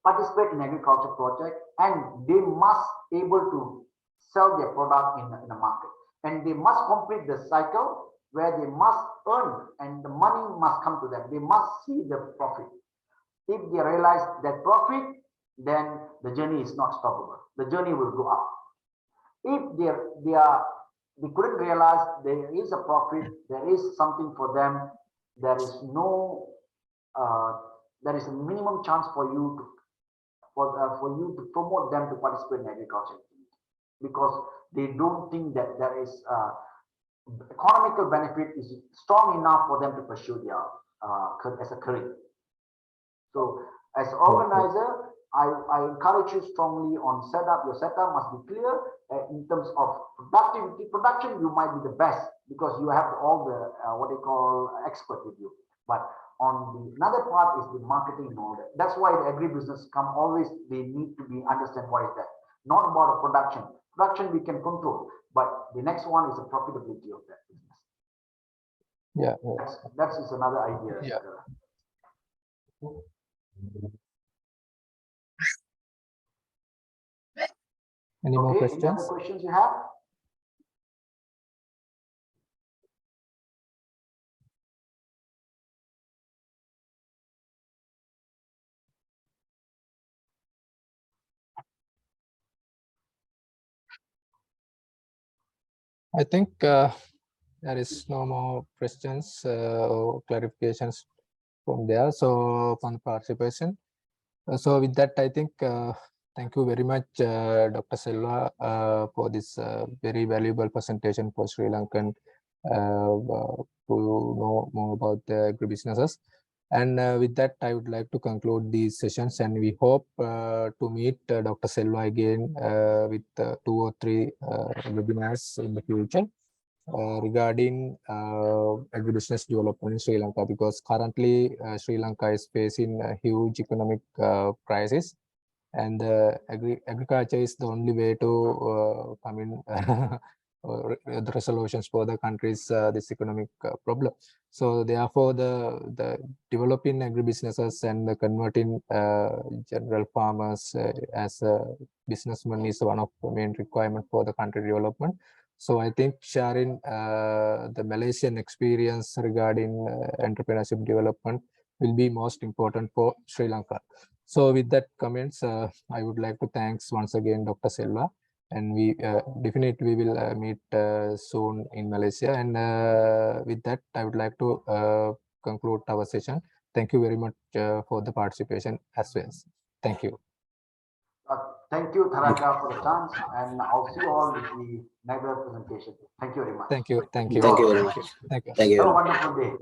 participate in agriculture project and they must able to sell their product in the market and they must complete the cycle where they must earn and the money must come to them. They must see the profit. If they realize that profit, then the journey is not stoppable. The journey will go up. If they couldn't realize there is a profit, there is something for them, there is no, there is a minimum chance for you to promote them to participate in agriculture because they don't think that there is economical benefit is strong enough for them to pursue their as a career. So as an organizer, I encourage you strongly on setup. Your setup must be clear in terms of productivity. Production, you might be the best because you have all the what they call expert with you. But on the another part is the marketing and all that. That's why the agribusiness come always. They need to be understand what is that. Not about a production. Production we can control, but the next one is the profitability of that business. Yeah, that's another idea. Yeah. Any more questions? Any other questions you have? I think there is no more questions or clarifications from there. So on participation. So with that, I think thank you very much, Dr. Selva, for this very valuable presentation for Sri Lankan to know more about the agribusinesses. And with that, I would like to conclude these sessions, and we hope to meet Dr. Selva again with 2 or 3 webinars in the future regarding agribusiness development in Sri Lanka, because currently Sri Lanka is facing a huge economic crisis, and agriculture is the only way to come in the resolutions for the country's this economic problem. So therefore, the developing agribusinesses and the converting general farmers as a businessman is one of the main requirement for the country development. So I think sharing the Malaysian experience regarding entrepreneurship development will be most important for Sri Lanka. So with that comments, I would like to thanks once again Dr. Selva, and we definitely will meet soon in Malaysia. And with that, I would like to conclude our session. Thank you very much for the participation as well. Thank you. Thank you, Tharaka, for the chance, and I'll see you all with the next presentation. Thank you very much. Thank you. Thank you. Thank you very much. Thank you. Thank you. Have a wonderful day.